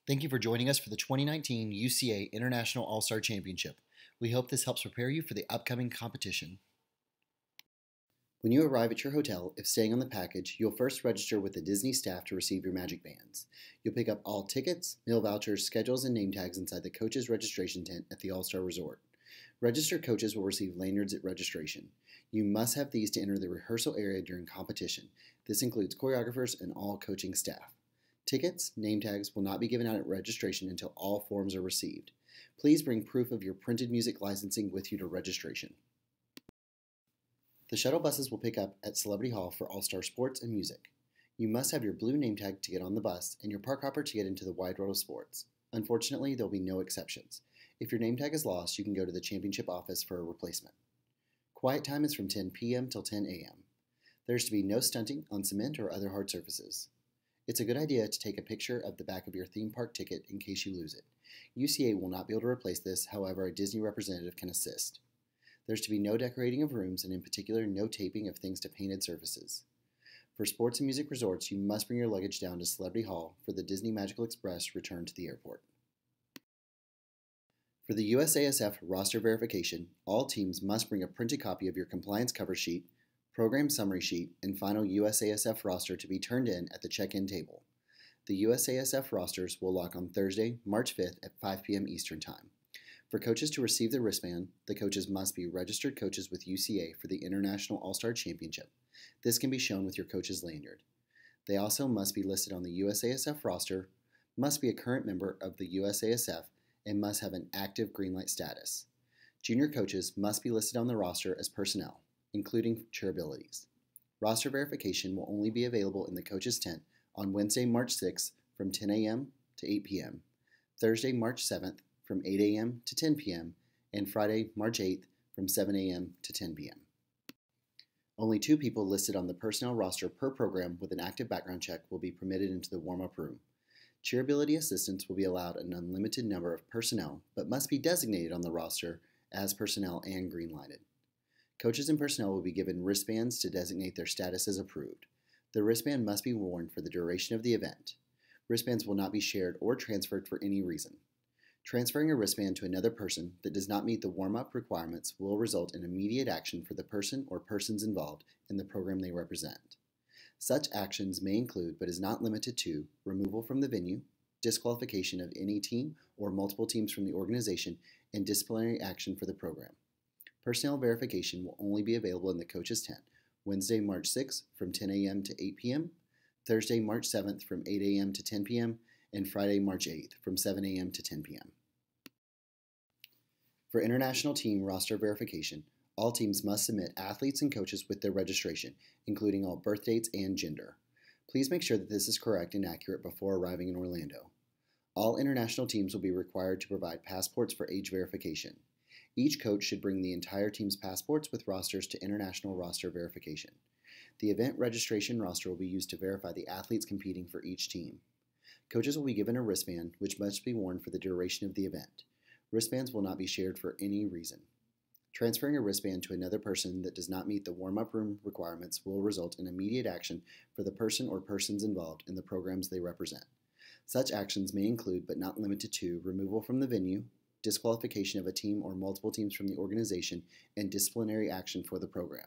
Thank you for joining us for the 2019 UCA International All-Star Championship. We hope this helps prepare you for the upcoming competition. When you arrive at your hotel, if staying on the package, you'll first register with the Disney staff to receive your magic bands. You'll pick up all tickets, meal vouchers, schedules, and name tags inside the coach's registration tent at the All-Star Resort. Registered coaches will receive lanyards at registration. You must have these to enter the rehearsal area during competition. This includes choreographers and all coaching staff. Tickets, name tags will not be given out at registration until all forms are received. Please bring proof of your printed music licensing with you to registration. The shuttle buses will pick up at Celebrity Hall for All-Star Sports and Music. You must have your blue name tag to get on the bus and your park hopper to get into the wide world of sports. Unfortunately, there will be no exceptions. If your name tag is lost, you can go to the championship office for a replacement. Quiet time is from 10 p.m. till 10 a.m. There is to be no stunting on cement or other hard surfaces. It's a good idea to take a picture of the back of your theme park ticket in case you lose it. UCA will not be able to replace this, however, a Disney representative can assist. There's to be no decorating of rooms, and in particular, no taping of things to painted surfaces. For sports and music resorts, you must bring your luggage down to Celebrity Hall for the Disney Magical Express return to the airport. For the USASF roster verification, all teams must bring a printed copy of your compliance cover sheet, program summary sheet, and final USASF roster to be turned in at the check-in table. The USASF rosters will lock on Thursday, March 5th at 5 p.m. Eastern Time. For coaches to receive the wristband, the coaches must be registered coaches with UCA for the International All-Star Championship. This can be shown with your coach's lanyard. They also must be listed on the USASF roster, must be a current member of the USASF, and must have an active green light status. Junior coaches must be listed on the roster as personnel, including chair abilities. Roster verification will only be available in the coach's tent on Wednesday, March 6th from 10 a.m. to 8 p.m., Thursday, March 7th from 8 a.m. to 10 p.m., and Friday, March 8th from 7 a.m. to 10 p.m. Only 2 people listed on the personnel roster per program with an active background check will be permitted into the warm-up room. Cheerability assistants will be allowed an unlimited number of personnel, but must be designated on the roster as personnel and green-lighted. Coaches and personnel will be given wristbands to designate their status as approved. The wristband must be worn for the duration of the event. Wristbands will not be shared or transferred for any reason. Transferring a wristband to another person that does not meet the warm-up requirements will result in immediate action for the person or persons involved in the program they represent. Such actions may include, but is not limited to, removal from the venue, disqualification of any team or multiple teams from the organization, and disciplinary action for the program. Personnel verification will only be available in the coach's tent, Wednesday, March 6th from 10 a.m. to 8 p.m., Thursday, March 7th from 8 a.m. to 10 p.m., and Friday, March 8th from 7 a.m. to 10 p.m. For international team roster verification, all teams must submit athletes and coaches with their registration, including all birth dates and gender. Please make sure that this is correct and accurate before arriving in Orlando. All international teams will be required to provide passports for age verification. Each coach should bring the entire team's passports with rosters to international roster verification. The event registration roster will be used to verify the athletes competing for each team. Coaches will be given a wristband, which must be worn for the duration of the event. Wristbands will not be shared for any reason. Transferring a wristband to another person that does not meet the warm-up room requirements will result in immediate action for the person or persons involved in the programs they represent. Such actions may include, but not limited to, removal from the venue, disqualification of a team or multiple teams from the organization, and disciplinary action for the program.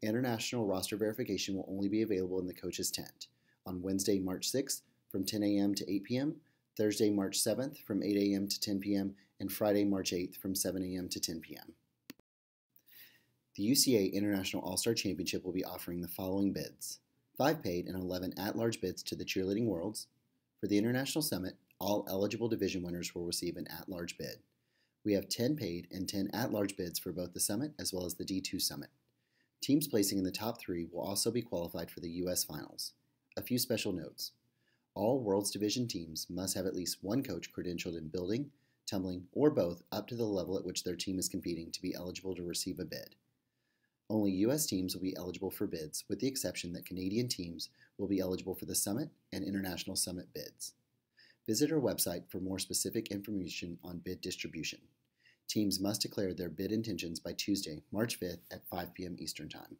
International roster verification will only be available in the coach's tent on Wednesday, March 6th from 10 a.m. to 8 p.m., Thursday, March 7th from 8 a.m. to 10 p.m., and Friday, March 8th from 7 a.m. to 10 p.m. The UCA International All-Star Championship will be offering the following bids: 5 paid and 11 at-large bids to the Cheerleading Worlds. For the International Summit, all eligible division winners will receive an at-large bid. We have 10 paid and 10 at-large bids for both the Summit as well as the D2 Summit. Teams placing in the top 3 will also be qualified for the U.S. Finals. A few special notes. All Worlds Division teams must have at least one coach credentialed in building, tumbling, or both up to the level at which their team is competing to be eligible to receive a bid. Only U.S. teams will be eligible for bids, with the exception that Canadian teams will be eligible for the Summit and International Summit bids. Visit our website for more specific information on bid distribution. Teams must declare their bid intentions by Tuesday, March 5th at 5 p.m. Eastern Time.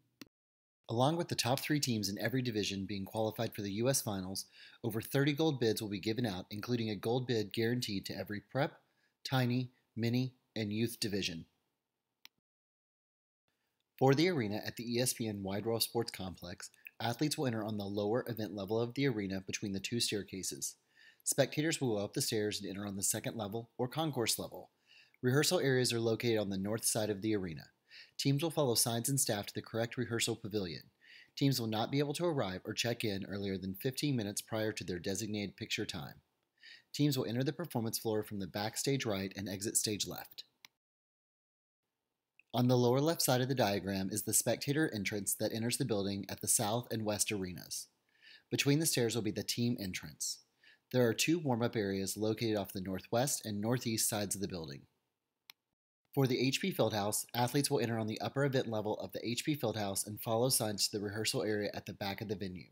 Along with the top 3 teams in every division being qualified for the U.S. Finals, over 30 gold bids will be given out, including a gold bid guaranteed to every prep, tiny, mini, and youth division. For the arena at the ESPN Wide World Sports Complex, athletes will enter on the lower event level of the arena between the 2 staircases. Spectators will go up the stairs and enter on the second level or concourse level. Rehearsal areas are located on the north side of the arena. Teams will follow signs and staff to the correct rehearsal pavilion. Teams will not be able to arrive or check in earlier than 15 minutes prior to their designated picture time. Teams will enter the performance floor from the backstage right and exit stage left. On the lower left side of the diagram is the spectator entrance that enters the building at the south and west arenas. Between the stairs will be the team entrance. There are 2 warm-up areas located off the northwest and northeast sides of the building. For the HP Fieldhouse, athletes will enter on the upper event level of the HP Fieldhouse and follow signs to the rehearsal area at the back of the venue.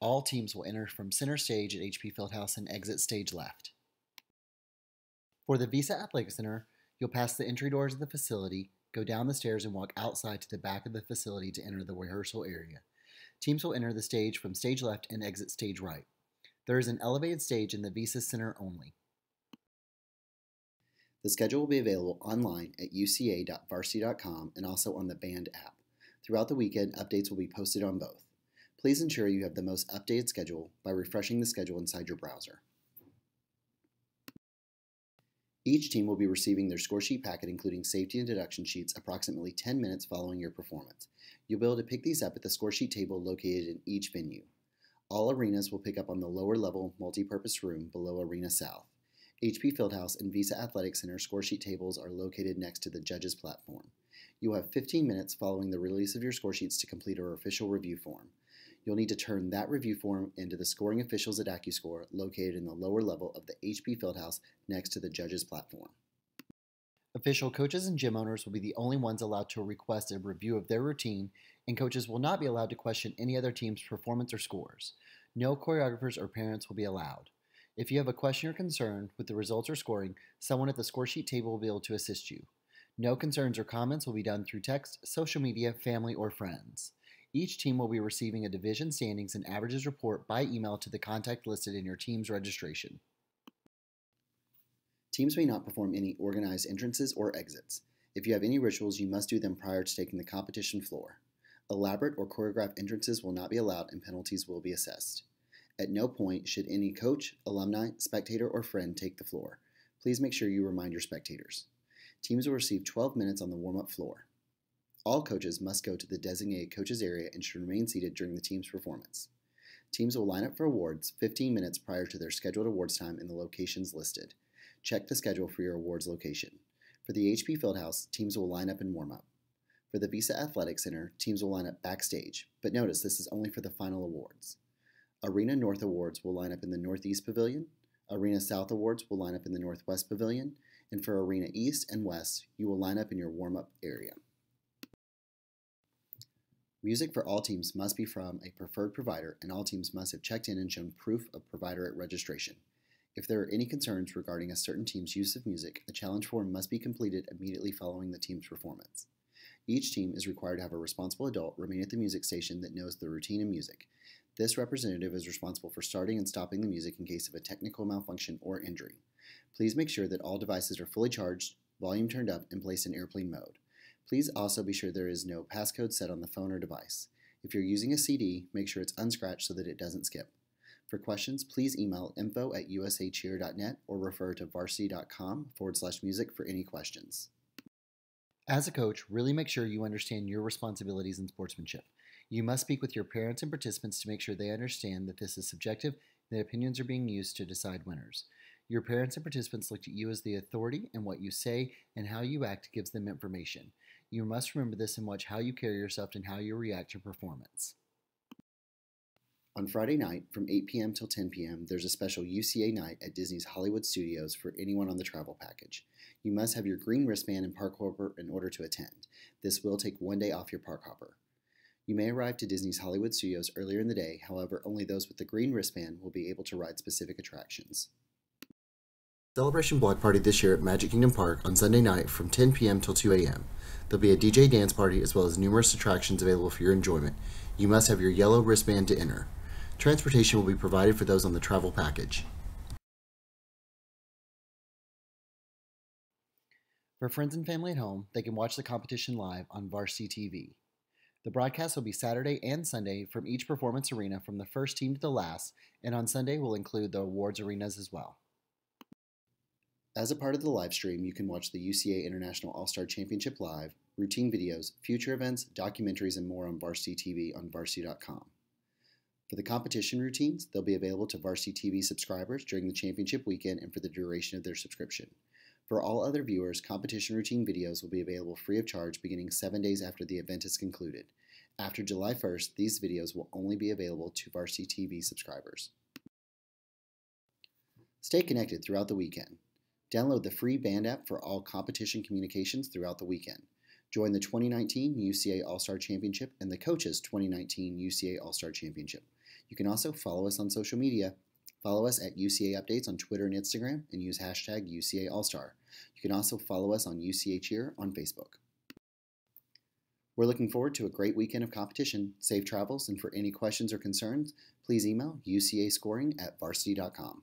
All teams will enter from center stage at HP Fieldhouse and exit stage left. For the Visa Athletic Center, you'll pass the entry doors of the facility, go down the stairs, and walk outside to the back of the facility to enter the rehearsal area. Teams will enter the stage from stage left and exit stage right. There is an elevated stage in the Visa Center only. The schedule will be available online at uca.varsity.com and also on the Band app. Throughout the weekend, updates will be posted on both. Please ensure you have the most updated schedule by refreshing the schedule inside your browser. Each team will be receiving their score sheet packet, including safety and deduction sheets, approximately 10 minutes following your performance. You'll be able to pick these up at the score sheet table located in each venue. All arenas will pick up on the lower level multi-purpose room below Arena South. HP Fieldhouse and Visa Athletic Center score sheet tables are located next to the judges' platform. You will have 15 minutes following the release of your score sheets to complete our official review form. You'll need to turn that review form into the scoring officials at AccuScore located in the lower level of the HP Fieldhouse next to the judges' platform. Official coaches and gym owners will be the only ones allowed to request a review of their routine, and coaches will not be allowed to question any other team's performance or scores. No choreographers or parents will be allowed. If you have a question or concern with the results or scoring, someone at the score sheet table will be able to assist you. No concerns or comments will be done through text, social media, family, or friends. Each team will be receiving a division standings and averages report by email to the contact listed in your team's registration. Teams may not perform any organized entrances or exits. If you have any rituals, you must do them prior to taking the competition floor. Elaborate or choreographed entrances will not be allowed and penalties will be assessed. At no point should any coach, alumni, spectator, or friend take the floor. Please make sure you remind your spectators. Teams will receive 12 minutes on the warm-up floor. All coaches must go to the designated coaches area and should remain seated during the team's performance. Teams will line up for awards 15 minutes prior to their scheduled awards time in the locations listed. Check the schedule for your awards location. For the HP Fieldhouse, teams will line up and warm up. For the Visa Athletic Center, teams will line up backstage, but notice this is only for the final awards. Arena North Awards will line up in the Northeast Pavilion. Arena South Awards will line up in the Northwest Pavilion. And for Arena East and West, you will line up in your warm-up area. Music for all teams must be from a preferred provider, and all teams must have checked in and shown proof of provider at registration. If there are any concerns regarding a certain team's use of music, a challenge form must be completed immediately following the team's performance. Each team is required to have a responsible adult remain at the music station that knows the routine and music. This representative is responsible for starting and stopping the music in case of a technical malfunction or injury. Please make sure that all devices are fully charged, volume turned up, and placed in airplane mode. Please also be sure there is no passcode set on the phone or device. If you're using a CD, make sure it's unscratched so that it doesn't skip. For questions, please email info@usacheer.net or refer to varsity.com/music for any questions. As a coach, really make sure you understand your responsibilities in sportsmanship. You must speak with your parents and participants to make sure they understand that this is subjective and that opinions are being used to decide winners. Your parents and participants look at you as the authority, and what you say and how you act gives them information. You must remember this and watch how you carry yourself and how you react to performance. On Friday night, from 8 p.m. till 10 p.m., there's a special UCA night at Disney's Hollywood Studios for anyone on the travel package. You must have your green wristband and park hopper in order to attend. This will take one day off your park hopper. You may arrive to Disney's Hollywood Studios earlier in the day, however, only those with the green wristband will be able to ride specific attractions. Celebration Block Party this year at Magic Kingdom Park on Sunday night from 10 p.m. till 2 a.m. There'll be a DJ dance party as well as numerous attractions available for your enjoyment. You must have your yellow wristband to enter. Transportation will be provided for those on the travel package. For friends and family at home, they can watch the competition live on Varsity TV. The broadcast will be Saturday and Sunday from each performance arena from the first team to the last, and on Sunday will include the awards arenas as well. As a part of the live stream, you can watch the UCA International All-Star Championship live, routine videos, future events, documentaries, and more on Varsity TV on varsity.com. For the competition routines, they'll be available to Varsity TV subscribers during the championship weekend and for the duration of their subscription. For all other viewers, competition routine videos will be available free of charge beginning 7 days after the event is concluded. After July 1st, these videos will only be available to Varsity TV subscribers. Stay connected throughout the weekend. Download the free Band app for all competition communications throughout the weekend. Join the 2019 UCA All-Star Championship and the Coaches 2019 UCA All-Star Championship. You can also follow us on social media. Follow us at UCA Updates on Twitter and Instagram and use hashtag UCA All-Star. You can also follow us on UCA Cheer on Facebook. We're looking forward to a great weekend of competition. Safe travels, and for any questions or concerns, please email ucascoring@varsity.com.